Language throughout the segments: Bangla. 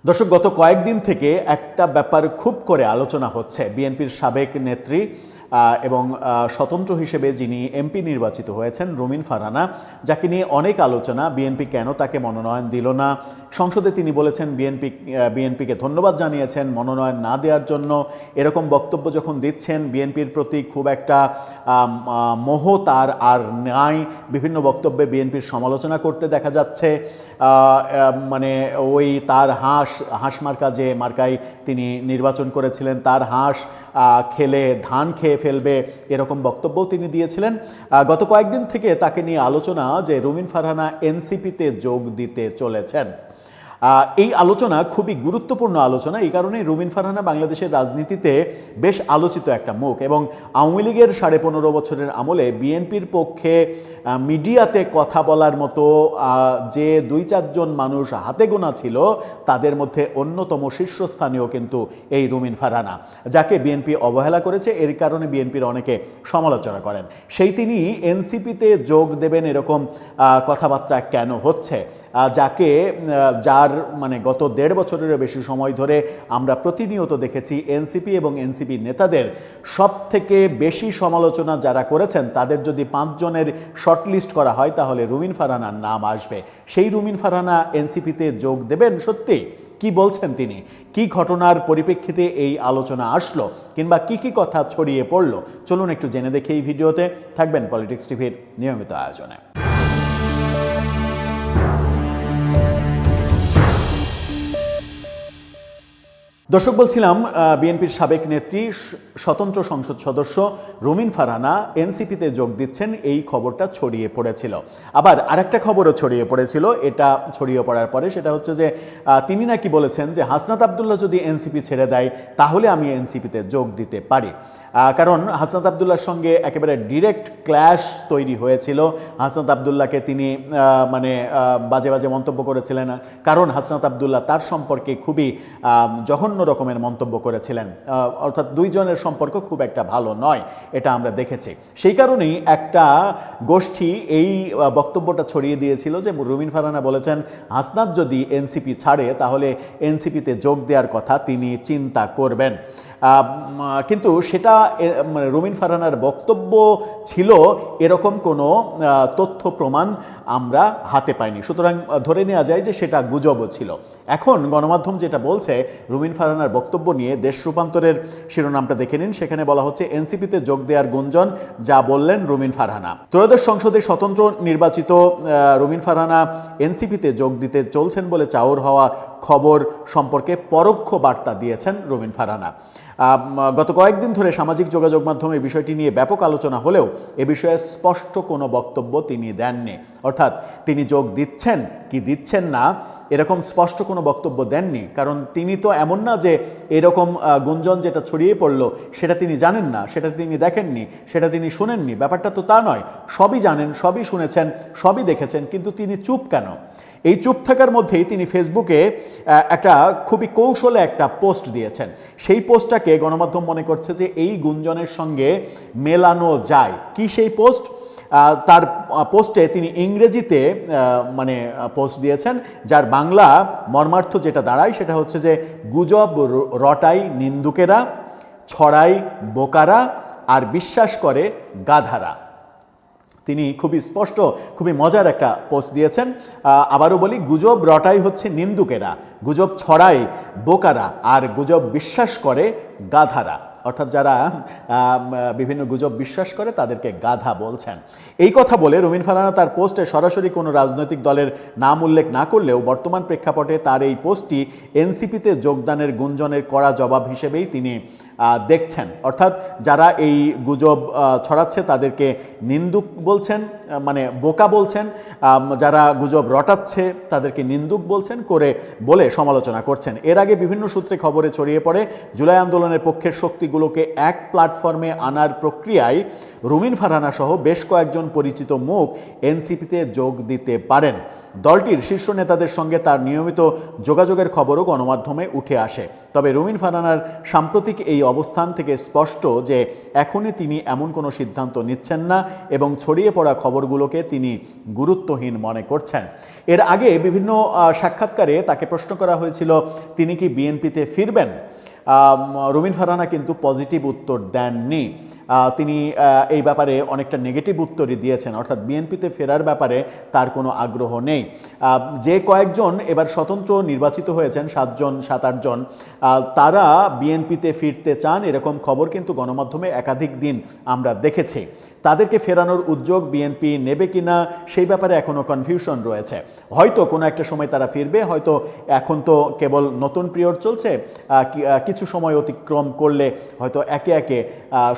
দর্শক, গত কয়েকদিন থেকে একটা ব্যাপার খুব করে আলোচনা হচ্ছে। বিএনপির সাবেক নেত্রী এবং স্বতন্ত্র হিসেবে যিনি এমপি নির্বাচিত হয়েছেন রুমিন ফারহানা, যাকে নিয়ে অনেক আলোচনা। বিএনপি কেন তাকে মনোনয়ন দিল না? সংসদে তিনি বলেছেন বিএনপিকে ধন্যবাদ জানিয়েছেন মনোনয়ন না দেওয়ার জন্য। এরকম বক্তব্য যখন দিচ্ছেন, বিএনপির প্রতি খুব একটা মোহ তার আর নাই। বিভিন্ন বক্তব্যে বিএনপির সমালোচনা করতে দেখা যাচ্ছে। মানে ওই তার হাঁস মার্কা, যে মার্কায় তিনি নির্বাচন করেছিলেন, তার হাঁস খেলে ধান খেয়ে ফেলবে, এরকম বক্তব্যও তিনি দিয়েছিলেন। গত কয়েকদিন থেকে তাকে নিয়ে আলোচনা যে রুমিন ফারহানা এনসিপিতে যোগ দিতে চলেছেন। এই আলোচনা খুবই গুরুত্বপূর্ণ আলোচনা। এই কারণে রুমিন ফারহানা বাংলাদেশের রাজনীতিতে বেশ আলোচিত একটা মুখ, এবং আওয়ামী লীগের 15.5 বছরের আমলে বিএনপির পক্ষে মিডিয়াতে কথা বলার মতো যে 2-4 জন মানুষ হাতে গোনা ছিল, তাদের মধ্যে অন্যতম শীর্ষস্থানীয় কিন্তু এই রুমিন ফারহানা, যাকে বিএনপি অবহেলা করেছে। এর কারণে বিএনপির অনেকে সমালোচনা করেন। তিনি এনসিপিতে যোগ দেবেন এরকম কথাবার্তা কেন হচ্ছে? যার মানে গত 1.5 বছরেরও বেশি সময় ধরে আমরা প্রতিনিয়ত দেখেছি এনসিপি এবং এনসিপি নেতাদের সব থেকে বেশি সমালোচনা যারা করেছেন, তাদের যদি 5 জনের শর্টলিস্ট করা হয়, তাহলে রুমিন ফারহানার নাম আসবে। সেই রুমিন ফারহানা এনসিপিতে যোগ দেবেন সত্যি? কি বলছেন তিনি? কি ঘটনার পরিপ্রেক্ষিতে এই আলোচনা আসলো, কিংবা কি কথা ছড়িয়ে পড়লো? চলুন একটু জেনে দেখি এই ভিডিওতে। থাকবেন পলিটিক্স টিভির নিয়মিত আয়োজনে। দর্শক, বলছিলাম বিএনপির সাবেক নেত্রী স্বতন্ত্র সংসদ সদস্য রুমিন ফারহানা এনসিপিতে যোগ দিচ্ছেন, এই খবরটা ছড়িয়ে পড়েছিল। আবার আরেকটা খবরও ছড়িয়ে পড়েছিল। এটা ছড়িয়ে পড়ার পরে সেটা হচ্ছে যে তিনি নাকি বলেছেন যে হাসনাত আবদুল্লাহ যদি এনসিপি ছেড়ে দেয়, তাহলে আমি এনসিপিতে যোগ দিতে পারি। কারণ হাসনাত আবদুল্লাহর সঙ্গে একেবারে ডিরেক্ট ক্ল্যাশ তৈরি হয়েছিল। হাসনাত আবদুল্লাহকে তিনি বাজে বাজে মন্তব্য করেছিলেন, কারণ হাসনাত আবদুল্লাহ তার সম্পর্কে খুবই জঘন্য রকমের মন্তব্য করেছিলেন। অর্থাৎ 2 জনের সম্পর্ক খুব একটা ভালো নয়, এটা আমরা দেখেছি। সেই কারণেই একটা গোষ্ঠী এই বক্তব্যটা ছড়িয়ে দিয়েছিল যে রুমিন ফারহানা বলেছেন হাসনাত যদি এনসিপি ছাড়ে, তাহলে এনসিপিতে যোগ দেওয়ার কথা তিনি চিন্তা করবেন। কিন্তু সেটা রুমিন ফারহানার বক্তব্য ছিল, এরকম কোনো তথ্য প্রমাণ আমরা হাতে পাইনি। সুতরাং ধরে নেওয়া যায় যে সেটা গুজবও ছিল। এখন গণমাধ্যম যেটা বলছে রুমিন ফারহানার বক্তব্য নিয়ে, দেশ রূপান্তরের শিরোনামটা দেখে নিন। সেখানে বলা হচ্ছে এনসিপিতে যোগ দেওয়ার গুঞ্জন, যা বললেন রুমিন ফারহানা। ত্রয়োদশ সংসদে স্বতন্ত্র নির্বাচিত রুমিন ফারহানা এনসিপিতে যোগ দিতে চলছেন বলে চাউর হওয়া খবর সম্পর্কে পরোক্ষ বার্তা দিয়েছেন রুমিন ফারহানা। গত কয়েকদিন ধরে সামাজিক যোগাযোগ মাধ্যমে বিষয়টি নিয়ে ব্যাপক আলোচনা হলেও এ বিষয়ে স্পষ্ট কোনো বক্তব্য তিনি দেননি। অর্থাৎ তিনি যোগ দিচ্ছেন কি দিচ্ছেন না, এরকম স্পষ্ট কোনো বক্তব্য দেননি। কারণ তিনি তো এমন না যে এরকম গুঞ্জন যেটা ছড়িয়ে পড়লো সেটা তিনি জানেন না, সেটা তিনি দেখেননি, সেটা তিনি শোনেননি। ব্যাপারটা তো তা নয়, সবই জানেন, সবই শুনেছেন, সবই দেখেছেন, কিন্তু তিনি চুপ কেন? এই চুপ থাকার মধ্যেই তিনি ফেসবুকে একটা খুবই কৌশলে একটা পোস্ট দিয়েছেন। সেই পোস্টটাকে গণমাধ্যম মনে করছে যে এই গুঞ্জনের সঙ্গে মেলানো যায়। কি সেই পোস্ট? তার পোস্টে তিনি ইংরেজিতে পোস্ট দিয়েছেন, যার বাংলা মর্মার্থ যেটা দাঁড়ায় সেটা হচ্ছে যে গুজব রটাই নিন্দুকেরা, ছড়াই বোকারা, আর বিশ্বাস করে গাধারা। তিনি খুবই স্পষ্ট, খুবই মজার একটা পোস্ট দিয়েছেন। আবারও বলি, গুজব রটাই হচ্ছে নিন্দুকেরা, গুজব ছড়াই বোকারা, আর গুজব বিশ্বাস করে গাধারা। অর্থাৎ যারা বিভিন্ন গুজব বিশ্বাস করে তাদেরকে গাধা বলছেন। এই কথা বলে রুমিন ফারহানা তার পোস্টে সরাসরি কোনো রাজনৈতিক দলের নাম উল্লেখ না করলেও বর্তমান প্রেক্ষাপটে তার এই পোস্টটি এনসিপিতে যোগদানের গুঞ্জনের কড়া জবাব হিসেবেই তিনি দেখছেন। অর্থাৎ যারা এই গুজব ছড়াচ্ছে তাদেরকে নিন্দুক বলছেন, বোকা বলছেন। যারা গুজব রটাচ্ছে তাদেরকে নিন্দুক বলে সমালোচনা করছেন। এর আগে বিভিন্ন সূত্রে খবরে ছড়িয়ে পড়ে জুলাই আন্দোলনের পক্ষের শক্তিগুলোকে এক প্ল্যাটফর্মে আনার প্রক্রিয়ায় রুমিন ফারহানা সহ বেশ কয়েকজন পরিচিত মুখ এনসিপিতে যোগ দিতে পারেন। দলটির শীর্ষ নেতাদের সঙ্গে তার নিয়মিত যোগাযোগের খবরও গণমাধ্যমে উঠে আসে। তবে রুমিন ফারহানার সাম্প্রতিক এই অবস্থান থেকে স্পষ্ট যে এখনই তিনি এমন কোনো সিদ্ধান্ত নিচ্ছেন না এবং ছড়িয়ে পড়া খবরগুলোকে তিনি গুরুত্বহীন মনে করছেন। এর আগে বিভিন্ন সাক্ষাৎকারে তাকে প্রশ্ন করা হয়েছিল তিনি কি বিএনপিতে ফিরবেন। রুমিন ফারহানা কিন্তু পজিটিভ উত্তর দেননি। তিনি এই ব্যাপারে অনেকটা নেগেটিভ উত্তরই দিয়েছেন, অর্থাৎ বিএনপিতে ফেরার ব্যাপারে তার কোনো আগ্রহ নেই। যে কয়েকজন এবার স্বতন্ত্র নির্বাচিত হয়েছেন 7-8 জন, তারা বিএনপিতে ফিরতে চান এরকম খবর কিন্তু গণমাধ্যমে একাধিক দিন আমরা দেখেছি। তাদেরকে ফেরানোর উদ্যোগ বিএনপি নেবে কিনা সেই ব্যাপারে এখনও কনফিউশন রয়েছে। হয়তো কোনো একটা সময় তারা ফিরবে, হয়তো এখন তো কেবল নতুন পিরিয়ড চলছে, কিছু সময় অতিক্রম করলে হয়তো একে একে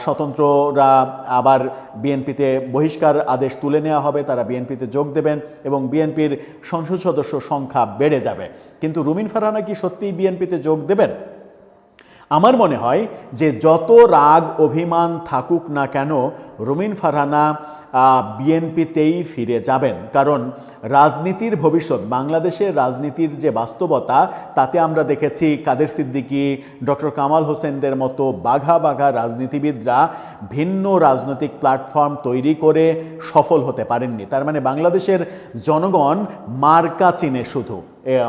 স্বতন্ত্ররা আবার বিএনপিতে বহিষ্কার আদেশ তুলে নেওয়া হবে, তারা বিএনপিতে যোগ দেবেন এবং বিএনপির সংসদ সদস্য সংখ্যা বেড়ে যাবে। কিন্তু রুমিন ফারহানা কি সত্যিই বিএনপিতে যোগ দেবেন? আমার মনে হয় যে যত রাগ অভিমান থাকুক না কেন রুমিন ফারহানা বিএনপিতেই ফিরে যাবেন, কারণ রাজনীতির ভবিষ্যৎ, বাংলাদেশের রাজনীতির যে বাস্তবতা তাতে আমরা দেখেছি কাদের সিদ্দিকী, ডক্টর কামাল হোসেনদের মতো বাঘা বাঘা রাজনীতিবিদরা ভিন্ন রাজনৈতিক প্ল্যাটফর্ম তৈরি করে সফল হতে পারেননি। তার মানে বাংলাদেশের জনগণ মার্কা চিনে, শুধু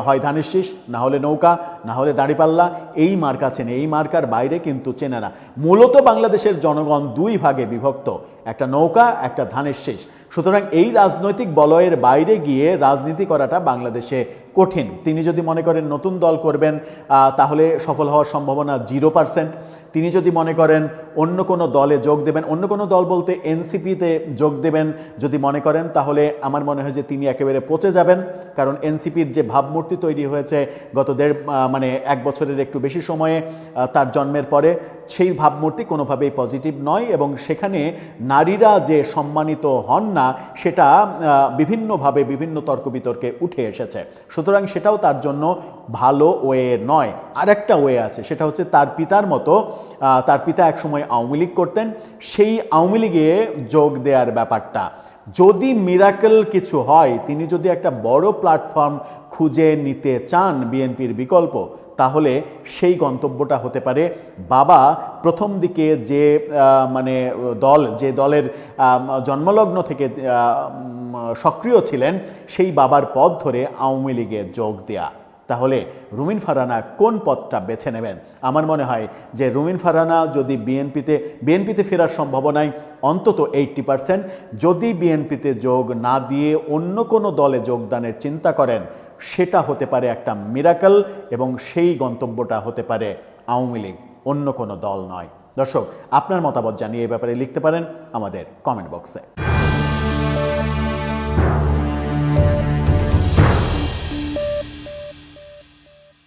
হয় ধানের শীষ, না হলে নৌকা, না হলে দাঁড়িপাল্লা, এই মার্কা চেনে, এই মার্কার বাইরে কিন্তু চেনে না। মূলত বাংলাদেশের জনগণ দুই ভাগে বিভক্ত, একটা নৌকা, একটা ধানের শীষ। সুতরাং এই রাজনৈতিক বলয়ের বাইরে গিয়ে রাজনীতি করাটা বাংলাদেশে কঠিন। তিনি যদি মনে করেন নতুন দল করবেন তাহলে সফল হওয়ার সম্ভাবনা 0%। তিনি যদি মনে করেন অন্য কোনো দলে যোগ দেবেন, অন্য কোনো দল বলতে এনসিপিতে যোগ দেবেন যদি মনে করেন, তাহলে আমার মনে হয় যে তিনি একেবারে পচে যাবেন। কারণ এনসিপির যে ভাবমূর্তি তৈরি হয়েছে গত 1 বছরের একটু বেশি সময়ে তার জন্মের পরে, সেই ভাবমূর্তি কোনোভাবেই পজিটিভ নয় এবং সেখানে নারীরা যে সম্মানিত হন না সেটা বিভিন্নভাবে বিভিন্ন তর্ক বিতর্কে উঠে এসেছে। সুতরাং সেটাও তার জন্য ভালো ওয়ে নয়। আরেকটা ওয়ে আছে, সেটা হচ্ছে তার পিতার মতো, তার পিতা একসময় আওয়ামী লীগ করতেন, সেই আওয়ামী লীগে যোগ দেওয়ার ব্যাপারটা যদি মিরাকেল কিছু হয়, তিনি যদি একটা বড় প্ল্যাটফর্ম খুঁজে নিতে চান বিএনপির বিকল্প, তাহলে সেই গন্তব্যটা হতে পারে বাবা প্রথম দিকে যে যে দলের জন্মলগ্ন থেকে সক্রিয় ছিলেন সেই বাবার পথ ধরে আওয়ামী লীগে যোগ দেয়া। তাহলে রুমিন ফারহানা কোন পথটা বেছে নেবেন? আমার মনে হয় যে রুমিন ফারহানা যদি বিএনপিতে ফেরার সম্ভাবনায় অন্তত 80%, যদি বিএনপিতে যোগ না দিয়ে অন্য কোনো দলে যোগদানের চিন্তা করেন, সেটা হতে পারে একটা মিরাকেল এবং সেই গন্তব্যটা হতে পারে আওয়ামী লীগ, অন্য কোনো দল নয়। দর্শক, আপনার মতামত জানিয়ে এই ব্যাপারে লিখতে পারেন আমাদের কমেন্ট বক্সে।